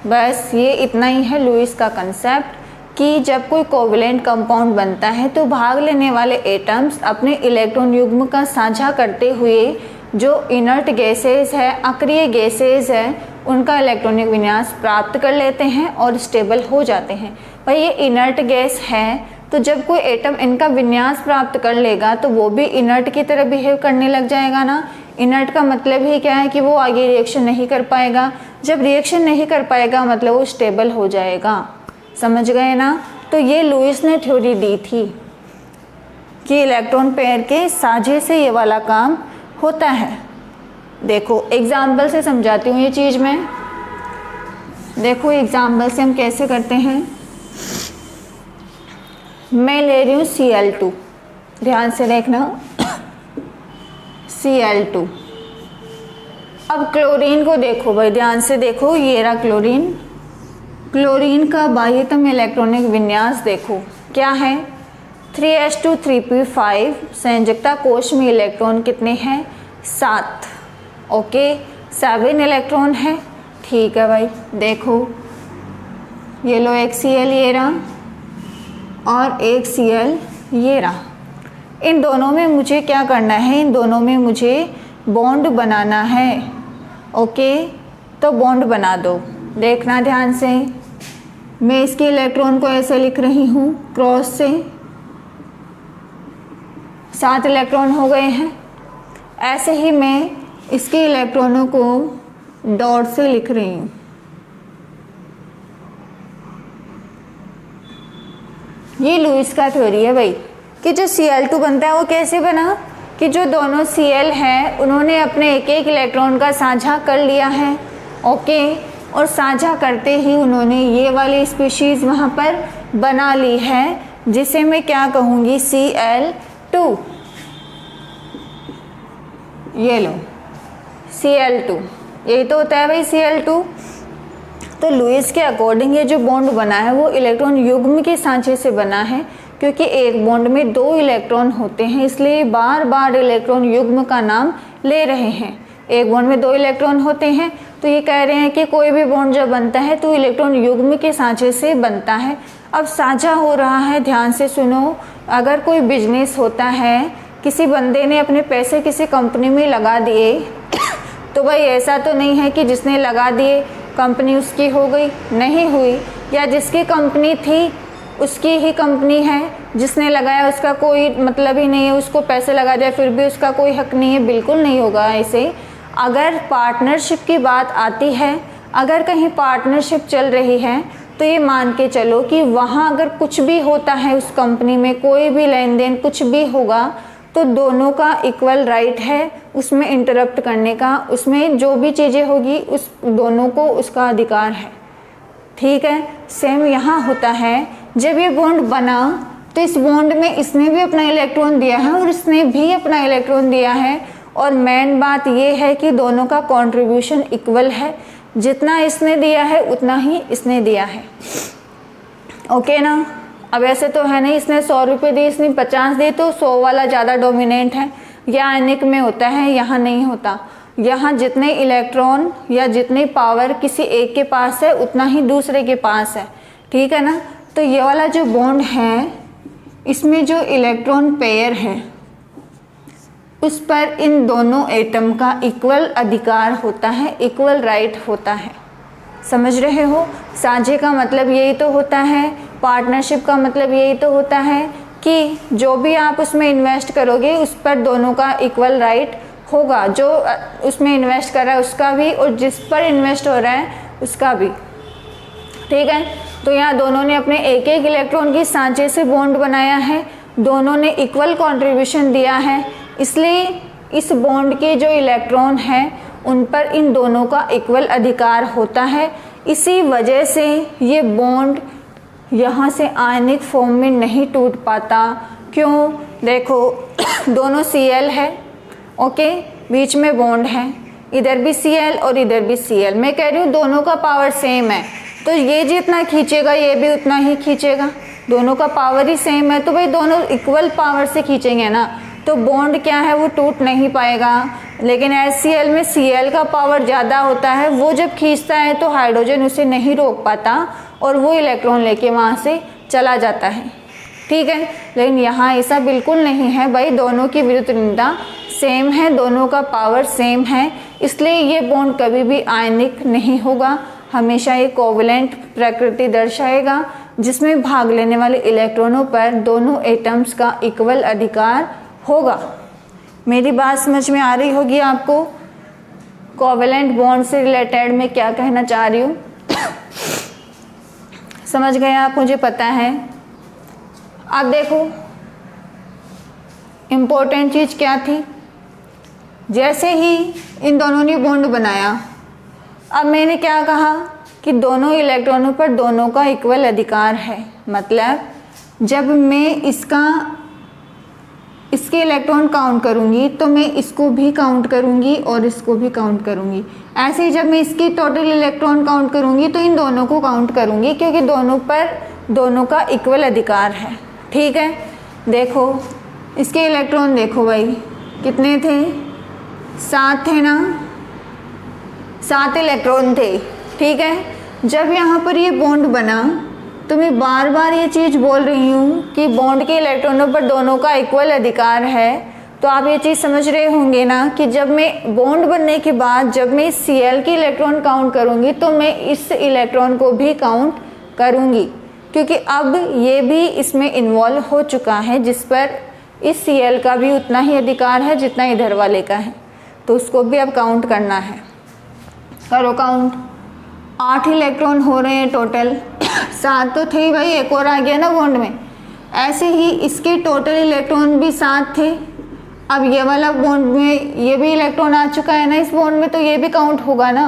बस ये इतना ही है लुईस का कंसेप्ट कि जब कोई कोवैलेंट कंपाउंड बनता है तो भाग लेने वाले एटम्स अपने इलेक्ट्रॉन युग्म का साझा करते हुए जो इनर्ट गैसेस है, अक्रिय गैसेस है, उनका इलेक्ट्रॉनिक विन्यास प्राप्त कर लेते हैं और स्टेबल हो जाते हैं। भाई ये इनर्ट गैस है, तो जब कोई एटम इनका विन्यास प्राप्त कर लेगा तो वो भी इनर्ट की तरह बिहेव करने लग जाएगा ना। इनर्ट का मतलब ही क्या है कि वो आगे रिएक्शन नहीं कर पाएगा। जब रिएक्शन नहीं कर पाएगा मतलब वो स्टेबल हो जाएगा। समझ गए ना। तो ये लुईस ने थ्योरी दी थी कि इलेक्ट्रॉन पेयर के साझे से ये वाला काम होता है। देखो एग्जाम्पल से समझाती हूँ ये चीज़ मैं। देखो एग्जाम्पल से हम कैसे करते हैं। मैं ले रही हूँ Cl2, ध्यान से देखना Cl2। अब क्लोरीन को देखो भाई, ध्यान से देखो, ये रहा क्लोरीन। क्लोरीन का बाह्यतम इलेक्ट्रॉनिक विन्यास देखो क्या है, 3s2 3p5। संयोजकता कोश में इलेक्ट्रॉन कितने हैं, 7। ओके 7 इलेक्ट्रॉन है। ठीक है भाई, देखो ये लो एक Cl ये रहा और एक Cl ये रहा। इन दोनों में मुझे क्या करना है, इन दोनों में मुझे बॉन्ड बनाना है। ओके तो बॉन्ड बना दो। देखना ध्यान से, मैं इसके इलेक्ट्रॉन को ऐसे लिख रही हूँ क्रॉस से, 7 इलेक्ट्रॉन हो गए हैं। ऐसे ही मैं इसके इलेक्ट्रॉनों को डॉट से लिख रही हूँ। ये लुईस का थ्योरी है भाई कि जो Cl2 बनता है वो कैसे बना, कि जो दोनों Cl हैं उन्होंने अपने एक एक इलेक्ट्रॉन का साझा कर लिया है। ओके, और साझा करते ही उन्होंने ये वाली स्पीशीज़ वहाँ पर बना ली है जिसे मैं क्या कहूँगी, Cl2। ये लो Cl2, यही तो होता है भाई Cl2। तो लुईस के अकॉर्डिंग ये जो बॉन्ड बना है वो इलेक्ट्रॉन युग्म के सांचे से बना है, क्योंकि एक बॉन्ड में 2 इलेक्ट्रॉन होते हैं, इसलिए बार बार इलेक्ट्रॉन युग्म का नाम ले रहे हैं। एक बॉन्ड में 2 इलेक्ट्रॉन होते हैं, तो ये कह रहे हैं कि कोई भी बॉन्ड जब बनता है तो इलेक्ट्रॉन युग्म के सांचे से बनता है। अब साझा हो रहा है, ध्यान से सुनो। अगर कोई बिजनेस होता है, किसी बंदे ने अपने पैसे किसी कंपनी में लगा दिए, तो भाई ऐसा तो नहीं है कि जिसने लगा दिए कंपनी उसकी हो गई, नहीं हुई। या जिसकी कंपनी थी उसकी ही कंपनी है, जिसने लगाया उसका कोई मतलब ही नहीं है, उसको पैसे लगा दिया फिर भी उसका कोई हक नहीं है, बिल्कुल नहीं होगा ऐसे। अगर पार्टनरशिप की बात आती है, अगर कहीं पार्टनरशिप चल रही है, तो ये मान के चलो कि वहाँ अगर कुछ भी होता है, उस कंपनी में कोई भी लेन देन कुछ भी होगा, तो दोनों का इक्वल राइट है उसमें इंटरप्ट करने का। उसमें जो भी चीज़ें होगी उस दोनों को उसका अधिकार है। ठीक है, सेम यहाँ होता है। जब ये बॉन्ड बना तो इस बॉन्ड में इसने भी अपना इलेक्ट्रॉन दिया है और इसने भी अपना इलेक्ट्रॉन दिया है, और मेन बात ये है कि दोनों का कंट्रीब्यूशन इक्वल है। जितना इसने दिया है उतना ही इसने दिया है। ओके ना। अब ऐसे तो है नहीं, इसने 100 रुपये दी, इसने 50 दी, तो 100 वाला ज़्यादा डोमिनेंट है। या आयनिक में होता है, यहाँ नहीं होता। यहाँ जितने इलेक्ट्रॉन या जितनी पावर किसी एक के पास है उतना ही दूसरे के पास है। ठीक है ना। तो ये वाला जो बॉन्ड है, इसमें जो इलेक्ट्रॉन पेयर है उस पर इन दोनों एटम का इक्वल अधिकार होता है, इक्वल राइट होता है। समझ रहे हो। साझे का मतलब यही तो होता है, पार्टनरशिप का मतलब यही तो होता है कि जो भी आप उसमें इन्वेस्ट करोगे उस पर दोनों का इक्वल राइट होगा। जो उसमें इन्वेस्ट कर रहा है उसका भी, और जिस पर इन्वेस्ट हो रहा है उसका भी। ठीक है। तो यहाँ दोनों ने अपने एक एक इलेक्ट्रॉन की सांचे से बॉन्ड बनाया है, दोनों ने इक्वल कंट्रीब्यूशन दिया है, इसलिए इस बॉन्ड के जो इलेक्ट्रॉन हैं उन पर इन दोनों का इक्वल अधिकार होता है। इसी वजह से ये बॉन्ड यहाँ से आयनिक फॉर्म में नहीं टूट पाता। क्यों, देखो दोनों Cl है, ओके, बीच में बॉन्ड है, इधर भी Cl और इधर भी Cl। मैं कह रही हूँ दोनों का पावर सेम है, तो ये जितना खींचेगा ये भी उतना ही खींचेगा। दोनों का पावर ही सेम है, तो भाई दोनों इक्वल पावर से खींचेंगे ना, तो बॉन्ड क्या है वो टूट नहीं पाएगा। लेकिन HCl में Cl का पावर ज़्यादा होता है, वो जब खींचता है तो हाइड्रोजन उसे नहीं रोक पाता और वो इलेक्ट्रॉन लेके वहाँ से चला जाता है। ठीक है। लेकिन यहाँ ऐसा बिल्कुल नहीं है भाई, दोनों की विद्युत ऋणता सेम है, दोनों का पावर सेम है, इसलिए ये बॉन्ड कभी भी आयनिक नहीं होगा, हमेशा ये कोवलेंट प्रकृति दर्शाएगा, जिसमें भाग लेने वाले इलेक्ट्रॉनों पर दोनों एटम्स का इक्वल अधिकार होगा। मेरी बात समझ में आ रही होगी आपको, कोवलेंट बॉन्ड से रिलेटेड मैं क्या कहना चाह रही हूँ। समझ गए आप, मुझे पता है। अब देखो इम्पोर्टेंट चीज़ क्या थी, जैसे ही इन दोनों ने बॉन्ड बनाया, अब मैंने क्या कहा कि दोनों इलेक्ट्रॉनों पर दोनों का इक्वल अधिकार है। मतलब जब मैं इसके इलेक्ट्रॉन काउंट करूंगी तो मैं इसको भी काउंट करूंगी और इसको भी काउंट करूंगी। ऐसे ही जब मैं इसकी टोटल इलेक्ट्रॉन काउंट करूंगी तो इन दोनों को काउंट करूंगी, क्योंकि दोनों पर दोनों का इक्वल अधिकार है। ठीक है, देखो इसके इलेक्ट्रॉन देखो भाई कितने थे, 7 थे ना, 7 इलेक्ट्रॉन थे। ठीक है, जब यहाँ पर ये बॉन्ड बना तो मैं बार बार ये चीज़ बोल रही हूँ कि बॉन्ड के इलेक्ट्रॉनों पर दोनों का इक्वल अधिकार है। तो आप ये चीज़ समझ रहे होंगे ना कि जब मैं बॉन्ड बनने के बाद जब मैं इस Cl की इलेक्ट्रॉन काउंट करूँगी तो मैं इस इलेक्ट्रॉन को भी काउंट करूँगी, क्योंकि अब ये भी इसमें इन्वॉल्व हो चुका है, जिस पर इस Cl का भी उतना ही अधिकार है जितना इधर वाले का है। तो उसको भी अब काउंट करना है। करो काउंट, 8 इलेक्ट्रॉन हो रहे हैं टोटल, 7 तो थे भाई, एक और आ गया ना बॉन्ड में। ऐसे ही इसके टोटल इलेक्ट्रॉन भी 7 थे। अब ये वाला बॉन्ड में ये भी इलेक्ट्रॉन आ चुका है ना इस बॉन्ड में, तो ये भी काउंट होगा ना,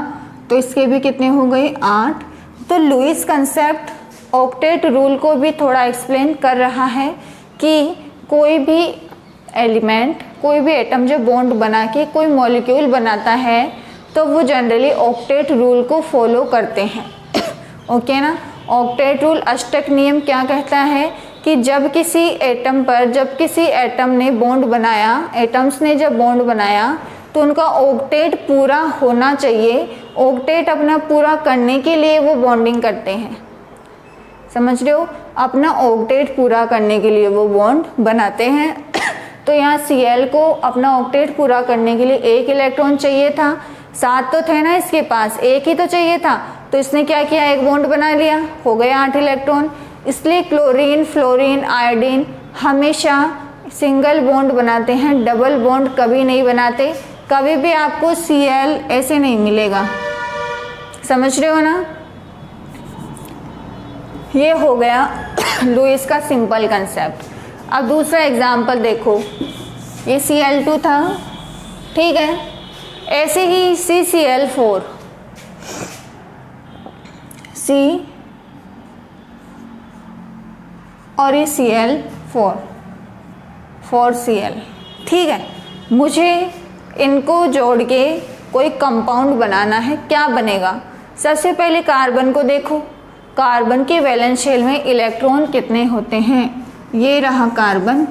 तो इसके भी कितने हो गए, 8। तो लुईस कंसेप्ट ऑक्टेट रूल को भी थोड़ा एक्सप्लेन कर रहा है कि कोई भी एलिमेंट, कोई भी एटम जब बॉन्ड बना के कोई मॉलिक्यूल बनाता है तो वो जनरली ऑक्टेट रूल को फॉलो करते हैं। ओके ना, ऑक्टेट रूल अष्टक नियम क्या कहता है कि जब किसी एटम ने बॉन्ड बनाया, एटम्स ने जब बॉन्ड बनाया तो उनका ऑक्टेट पूरा होना चाहिए। ऑक्टेट अपना पूरा करने के लिए वो बॉन्डिंग करते हैं, समझ रहे हो, अपना ऑक्टेट पूरा करने के लिए वो बॉन्ड बनाते हैं। तो यहाँ Cl को अपना ऑक्टेट पूरा करने के लिए 1 इलेक्ट्रॉन चाहिए था, 7 तो थे ना इसके पास, 1 ही तो चाहिए था, तो इसने क्या किया, एक बॉन्ड बना लिया, हो गए 8 इलेक्ट्रॉन। इसलिए क्लोरीन, फ्लोरीन, आयोडीन हमेशा सिंगल बॉन्ड बनाते हैं, डबल बॉन्ड कभी नहीं बनाते। कभी भी आपको Cl ऐसे नहीं मिलेगा, समझ रहे हो ना। ये हो गया लुईस का सिंपल कंसेप्ट। अब दूसरा एग्जाम्पल देखो, ये Cl2 था, ठीक है, ऐसे ही CCl4, C और ये Cl4, 4Cl, ठीक है। मुझे इनको जोड़ के कोई कंपाउंड बनाना है, क्या बनेगा। सबसे पहले कार्बन को देखो, कार्बन के वैलेंस शेल में इलेक्ट्रॉन कितने होते हैं, ये रहा कार्बन,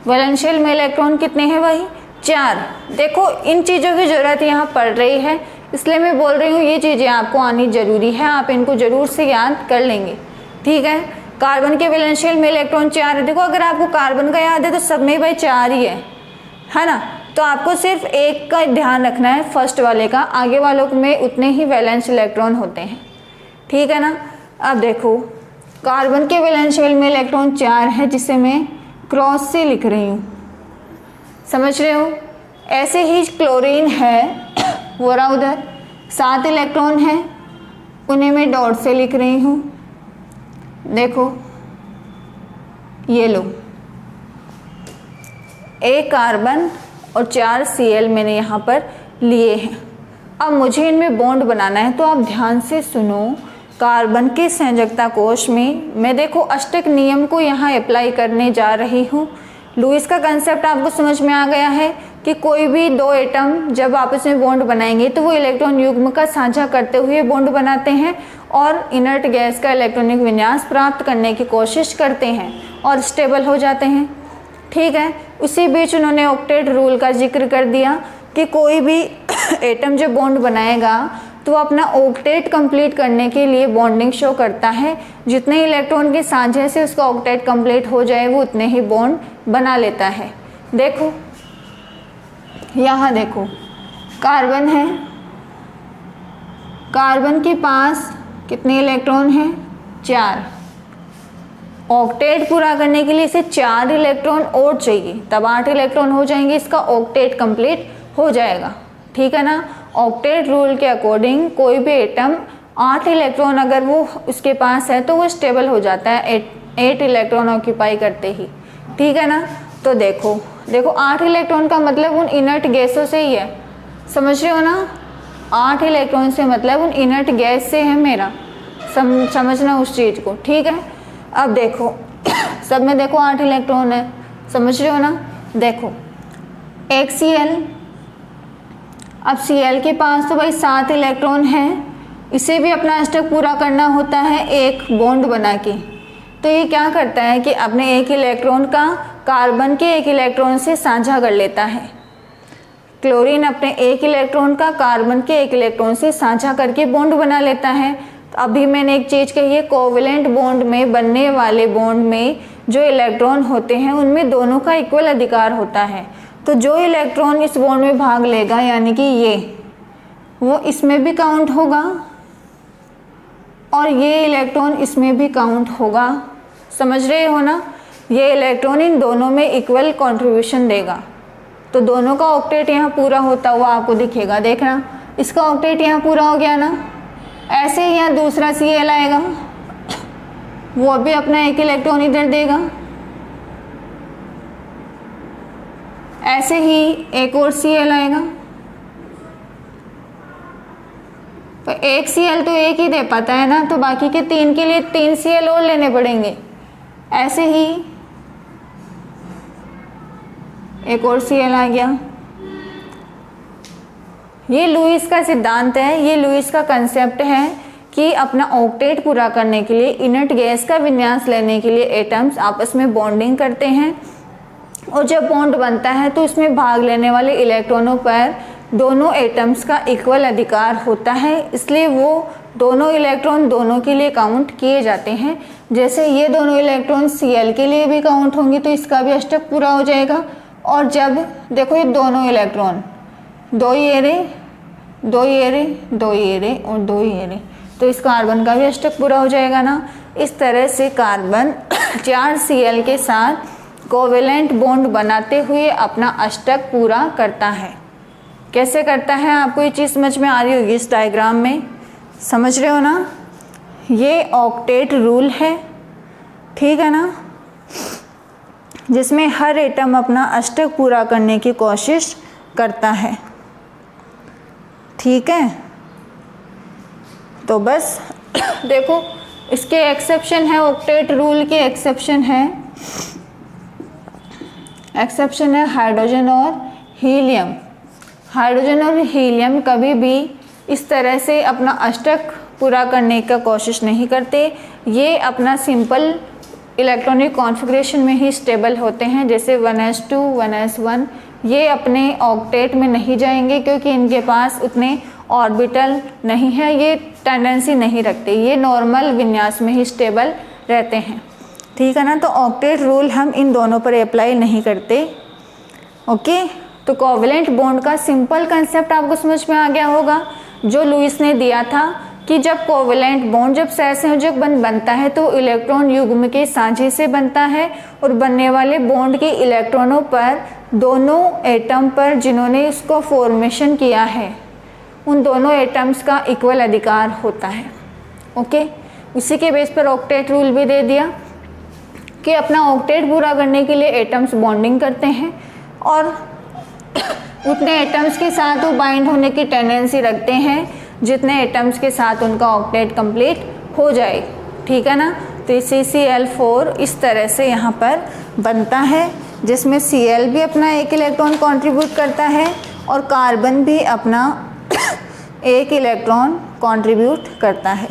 वैलेंस शेल में इलेक्ट्रॉन कितने हैं भाई, 4। देखो इन चीज़ों की ज़रूरत यहाँ पड़ रही है, इसलिए मैं बोल रही हूँ ये चीज़ें आपको आनी ज़रूरी है, आप इनको ज़रूर से याद कर लेंगे, ठीक है। कार्बन के वैलेंस शेल में इलेक्ट्रॉन 4 है। देखो अगर आपको कार्बन का याद है तो सब में भाई 4 ही है ना, तो आपको सिर्फ एक का ध्यान रखना है, फर्स्ट वाले का, आगे वालों में उतने ही वैलेंस इलेक्ट्रॉन होते हैं, ठीक है ना। अब देखो कार्बन के वैलेंस शेल में इलेक्ट्रॉन 4 है, जिसे मैं क्रॉस से लिख रही हूँ, समझ रहे हो। ऐसे ही क्लोरीन है, वो रहा उधर, 7 इलेक्ट्रॉन है, उन्हें मैं डॉट से लिख रही हूँ। देखो ये लो, एक कार्बन और 4 Cl मैंने यहाँ पर लिए हैं। अब मुझे इनमें बॉन्ड बनाना है, तो आप ध्यान से सुनो। कार्बन के संयोजकता कोश में मैं देखो अष्टक नियम को यहाँ अप्लाई करने जा रही हूँ। लुईस का कंसेप्ट आपको समझ में आ गया है कि कोई भी 2 एटम जब आपस में बॉन्ड बनाएंगे तो वो इलेक्ट्रॉन युग्म का साझा करते हुए बॉन्ड बनाते हैं और इनर्ट गैस का इलेक्ट्रॉनिक विन्यास प्राप्त करने की कोशिश करते हैं और स्टेबल हो जाते हैं, ठीक है। उसी बीच उन्होंने ऑक्टेट रूल का जिक्र कर दिया कि कोई भी एटम जब बॉन्ड बनाएगा तो वो अपना ऑक्टेट कंप्लीट करने के लिए बॉन्डिंग शो करता है। जितने इलेक्ट्रॉन के साझे से उसका ऑक्टेट कंप्लीट हो जाए वो उतने ही बॉन्ड बना लेता है। देखो यहाँ देखो कार्बन है, कार्बन के पास कितने इलेक्ट्रॉन हैं? 4। ऑक्टेट पूरा करने के लिए इसे 4 इलेक्ट्रॉन और चाहिए, तब 8 इलेक्ट्रॉन हो जाएंगे, इसका ऑक्टेट कंप्लीट हो जाएगा। ठीक है ना। ऑक्टेट रूल के अकॉर्डिंग कोई भी एटम 8 इलेक्ट्रॉन अगर वो उसके पास है तो वो स्टेबल हो जाता है 8 इलेक्ट्रॉन ऑक्यूपाई करते ही। ठीक है ना। तो देखो 8 इलेक्ट्रॉन का मतलब उन इनर्ट गैसों से ही है, समझ रहे हो ना। 8 इलेक्ट्रॉन से मतलब उन इनर्ट गैस से है मेरा, समझना उस चीज़ को। ठीक है। अब देखो सब में देखो 8 इलेक्ट्रॉन है, समझ रहे हो ना। देखो एक Cl, अब Cl के पास तो भाई 7 इलेक्ट्रॉन है, इसे भी अपना अष्टक पूरा करना होता है एक बॉन्ड बना के। तो ये क्या करता है कि अपने एक इलेक्ट्रॉन का कार्बन के एक इलेक्ट्रॉन से साझा कर लेता है। क्लोरीन अपने एक इलेक्ट्रॉन का कार्बन के एक इलेक्ट्रॉन से साझा करके बॉन्ड बना लेता है। तो अभी मैंने एक चीज़ कही है, कोवेलेंट बॉन्ड में बनने वाले बॉन्ड में जो इलेक्ट्रॉन होते हैं उनमें दोनों का इक्वल अधिकार होता है। तो जो इलेक्ट्रॉन इस बॉन्ड में भाग लेगा यानी कि ये, वो इसमें भी काउंट होगा और ये इलेक्ट्रॉन इसमें भी काउंट होगा, समझ रहे हो ना। ये इलेक्ट्रॉन इन दोनों में इक्वल कंट्रीब्यूशन देगा। तो दोनों का ऑक्टेट यहाँ पूरा होता हुआ आपको दिखेगा, देखना इसका ऑक्टेट यहाँ पूरा हो गया ना। ऐसे ही यहाँ दूसरा Cl आएगा, वो भी अपना एक इलेक्ट्रॉन इधर देगा। ऐसे ही एक और Cl आएगा, तो एक Cl तो एक ही दे पाता है ना, तो बाकी के 3 के लिए 3 Cl और लेने पड़ेंगे। ऐसे ही एक और Cl आ गया। ये लुईस का सिद्धांत है, ये लुईस का कंसेप्ट है कि अपना ऑक्टेट पूरा करने के लिए इनर्ट गैस का विन्यास लेने के लिए एटम्स आपस में बॉन्डिंग करते हैं, और जब बॉन्ड बनता है तो इसमें भाग लेने वाले इलेक्ट्रॉनों पर दोनों एटम्स का इक्वल अधिकार होता है, इसलिए वो दोनों इलेक्ट्रॉन दोनों के लिए काउंट किए जाते हैं। जैसे ये दोनों इलेक्ट्रॉन Cl के लिए भी काउंट होंगे तो इसका भी अष्टक पूरा हो जाएगा। और जब देखो ये दोनों इलेक्ट्रॉन 2 ये रे, 2 ये रे, 2 ये रे और 2 ये रे, तो इस कार्बन का भी अष्टक पूरा हो जाएगा ना। इस तरह से कार्बन 4 Cl के साथ कोवेलेंट बॉन्ड बनाते हुए अपना अष्टक पूरा करता है। कैसे करता है आपको ये चीज़ समझ में आ रही होगी इस डायग्राम में, समझ रहे हो ना। ये ऑक्टेट रूल है, ठीक है ना, जिसमें हर एटम अपना अष्टक पूरा करने की कोशिश करता है। ठीक है, तो बस देखो इसके एक्सेप्शन है, ऑक्टेट रूल के एक्सेप्शन है हाइड्रोजन और हीलियम। हाइड्रोजन और हीलियम कभी भी इस तरह से अपना अष्टक पूरा करने का कोशिश नहीं करते, ये अपना सिंपल इलेक्ट्रॉनिक कॉन्फ़िगरेशन में ही स्टेबल होते हैं, जैसे 1s2 1s1। ये अपने ऑक्टेट में नहीं जाएंगे क्योंकि इनके पास उतने ऑर्बिटल नहीं है, ये टेंडेंसी नहीं रखते, ये नॉर्मल विन्यास में ही स्टेबल रहते हैं। ठीक है ना। तो ऑक्टेट रूल हम इन दोनों पर अप्लाई नहीं करते। ओके, तो कोवेलेंट बॉन्ड का सिंपल कंसेप्ट आपको समझ में आ गया होगा, जो लुईस ने दिया था कि जब कोवेलेंट बॉन्ड जब सहसंयोजक बंध बनता है तो इलेक्ट्रॉन युग्म के साझे से बनता है, और बनने वाले बॉन्ड के इलेक्ट्रॉनों पर दोनों एटम पर जिन्होंने इसको फॉर्मेशन किया है उन दोनों एटम्स का इक्वल अधिकार होता है। ओके, इसी के बेस पर ऑक्टेट रूल भी दे दिया कि अपना ऑक्टेट पूरा करने के लिए एटम्स बॉन्डिंग करते हैं और उतने एटम्स के साथ वो बाइंड होने की टेंडेंसी रखते हैं जितने एटम्स के साथ उनका ऑक्टेट कंप्लीट हो जाए। ठीक है ना। तो CCl4 इस तरह से यहाँ पर बनता है, जिसमें Cl भी अपना एक इलेक्ट्रॉन कंट्रीब्यूट करता है और कार्बन भी अपना एक इलेक्ट्रॉन कंट्रीब्यूट करता है।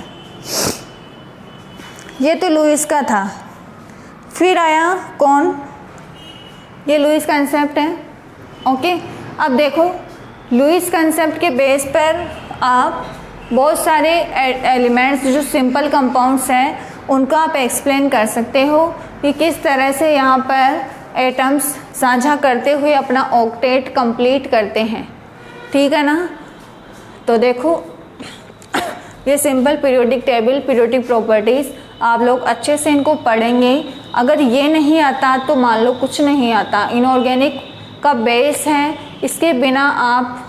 ये तो लुईस का था। फिर आया कौन, ये लुईस कंसेप्ट है। ओके, अब देखो लुईस कंसेप्ट के बेस पर आप बहुत सारे एलिमेंट्स जो सिंपल कंपाउंड्स हैं उनका आप एक्सप्लेन कर सकते हो कि किस तरह से यहाँ पर एटम्स साझा करते हुए अपना ऑक्टेट कंप्लीट करते हैं। ठीक है ना। तो देखो ये simple periodic table, periodic properties आप लोग अच्छे से इनको पढ़ेंगे। अगर ये नहीं आता तो मान लो कुछ नहीं आता। इनऑर्गेनिक का बेस है, इसके बिना आप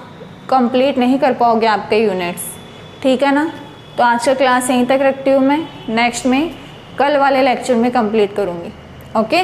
कंप्लीट नहीं कर पाओगे आपके यूनिट्स, ठीक है ना। तो आज का क्लास यहीं तक रखती हूँ मैं, नेक्स्ट में कल वाले लेक्चर में कंप्लीट करूँगी। ओके।